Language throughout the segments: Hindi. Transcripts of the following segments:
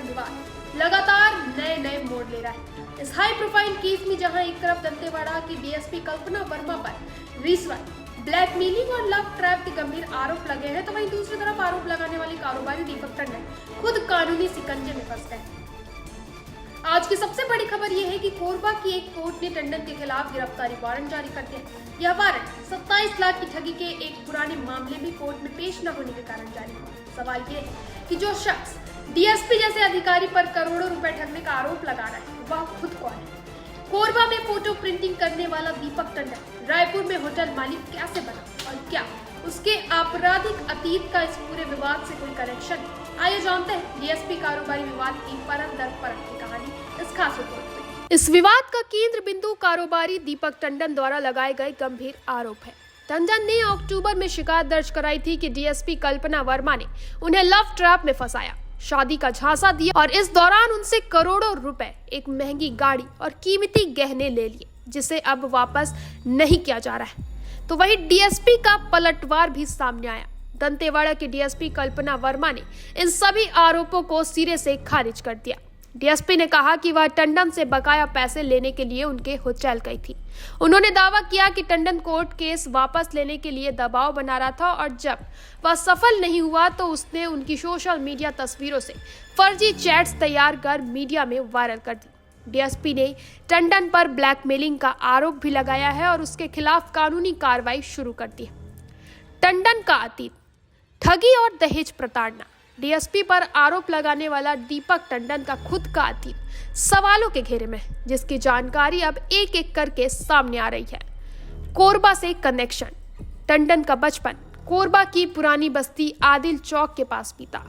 टंडन विवाद लगातार नए मोड़ ले रहा है। इस हाई प्रोफाइल केस में जहां एक तरफ दंतेवाड़ा की डीएसपी कल्पना वर्मा पर रिश्वत, ब्लैकमेलिंग और लव ट्रैप के गंभीर आरोप लगे हैं, तो वहीं दूसरी तरफ आरोप लगाने वाले कारोबारी दीपक टंडन खुद कानूनी शिकंजे में फंस गए। आज की सबसे बड़ी खबर यह है कि कोरबा की एक कोर्ट ने टंडन के खिलाफ गिरफ्तारी वारंट जारी कर दिया। यह वारंट 27 लाख की ठगी के एक पुराने मामले में कोर्ट में पेश न होने के कारण जारी हुआ। सवाल यह है कि जो शख्स डीएसपी जैसे अधिकारी पर करोड़ों रुपए ठगने का आरोप लगा रहा है, वह खुद कौन है? कोरबा में फोटो प्रिंटिंग करने वाला दीपक टंडन रायपुर में होटल मालिक कैसे बना और क्या उसके आपराधिक अतीत का इस पूरे विवाद से कोई कनेक्शन है? आइए जानते हैं डीएसपी कारोबारी विवाद की परत दर परत की कहानी इस खास रिपोर्ट में। इस विवाद का केंद्र बिंदु कारोबारी दीपक टंडन द्वारा लगाए गए गंभीर आरोप है। टंडन ने अक्टूबर में शिकायत दर्ज कराई थी कि डीएसपी कल्पना वर्मा ने उन्हें लव ट्रैप में फंसाया, शादी का झांसा दिया और इस दौरान उनसे करोड़ों रुपए, एक महंगी गाड़ी और कीमती गहने ले लिए, जिसे अब वापस नहीं किया जा रहा है। तो वही डीएसपी का पलटवार भी सामने आया। दंतेवाड़ा की डीएसपी कल्पना वर्मा ने इन सभी आरोपों को सिरे से खारिज कर दिया। डीएसपी ने कहा कि वह टंडन से बकाया पैसे लेने के लिए उनके होटल गई थी। उन्होंने दावा किया कि टंडन कोर्ट केस वापस लेने के लिए दबाव बना रहा था और जब वह सफल नहीं हुआ तो उसने उनकी सोशल मीडिया तस्वीरों से फर्जी चैट्स तैयार कर मीडिया में वायरल कर दी। डीएसपी ने टंडन पर ब्लैकमेलिंग का आरोप भी लगाया है और उसके खिलाफ कानूनी कार्रवाई शुरू कर दी है। टंडन का अतीत, ठगी और दहेज प्रताड़ना। डीएसपी पर आरोप लगाने वाला दीपक टंडन का खुद का अतीत सवालों के घेरे में है, जिसकी जानकारी अब एक एक करके सामने आ रही है। कोरबा से कनेक्शन। टंडन का बचपन कोरबा की पुरानी बस्ती आदिल चौक के पास बीता।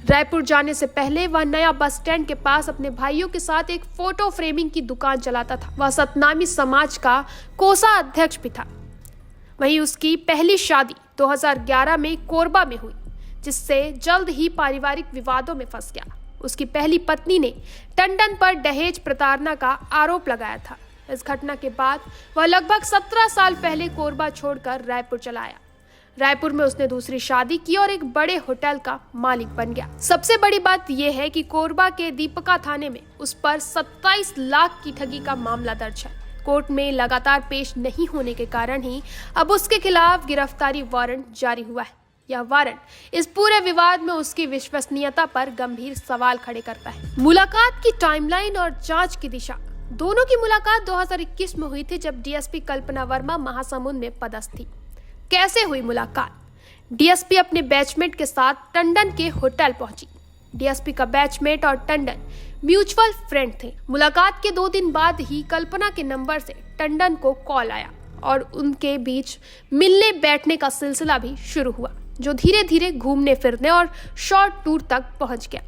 रायपुर जाने से पहले वह नया बस स्टैंड के पास अपने भाइयों के साथ एक फोटो फ्रेमिंग की दुकान चलाता था। वह सतनामी समाज का कोसा अध्यक्ष भी था। वहीं उसकी पहली शादी 2011 में कोरबा में हुई, जिससे जल्द ही पारिवारिक विवादों में फंस गया। उसकी पहली पत्नी ने टंडन पर दहेज प्रताड़ना का आरोप लगाया था। इस घटना के बाद वह लगभग 17 साल पहले कोरबा छोड़कर रायपुर चला आया। रायपुर में उसने दूसरी शादी की और एक बड़े होटल का मालिक बन गया। सबसे बड़ी बात यह है कि कोरबा के दीपका थाने में उस पर 27 लाख की ठगी का मामला दर्ज है। कोर्ट में लगातार पेश नहीं होने के कारण ही अब उसके खिलाफ गिरफ्तारी वारंट जारी हुआ है। यह वारंट इस पूरे विवाद में उसकी विश्वसनीयता पर गंभीर सवाल खड़े करता है। मुलाकात की टाइमलाइन और जांच की दिशा। दोनों की मुलाकात 2021 में हुई थी, जब डीएसपी कल्पना वर्मा महासमुंद में पदस्थ थी। कैसे हुई मुलाकात? डीएसपी अपने बैचमेट के साथ टंडन के होटल पहुंची। डीएसपी का बैचमेट और टंडन म्यूचुअल फ्रेंड थे। मुलाकात के 2 दिन बाद ही कल्पना के नंबर से टंडन को कॉल आया और उनके बीच मिलने बैठने का सिलसिला भी शुरू हुआ, जो धीरे धीरे घूमने फिरने और शॉर्ट टूर तक पहुंच गया।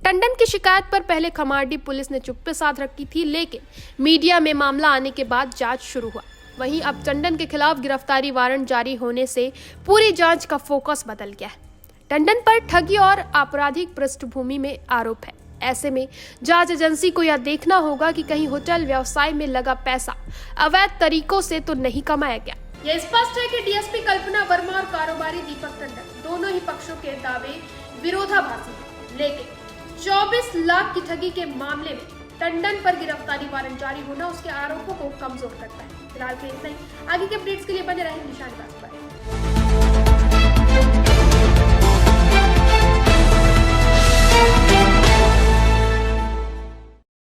टंडन की शिकायत पर पहले खमारडी पुलिस ने चुप्पी साध रखी थी, लेकिन मीडिया में मामला आने के बाद जांच शुरू हुआ। वहीं अब टंडन के खिलाफ गिरफ्तारी वारंट जारी होने से पूरी जांच का फोकस बदल गया है। टंडन पर ठगी और आपराधिक पृष्ठभूमि में आरोप है। ऐसे में जांच एजेंसी को यह देखना होगा कि कहीं होटल व्यवसाय में लगा पैसा अवैध तरीकों से तो नहीं कमाया गया। यह स्पष्ट है कि डीएसपी कल्पना वर्मा और कारोबारी दीपक टंडन दोनों ही पक्षों के दावे विरोधाभासी हैं, लेकिन 24 लाख की ठगी के मामले में टंडन पर गिरफ्तारी वारंट जारी होना उसके आरोपों को कमजोर करता है। फिलहाल के इतना ही। आगे के अपडेट्स के लिए बने रहें निशान पर।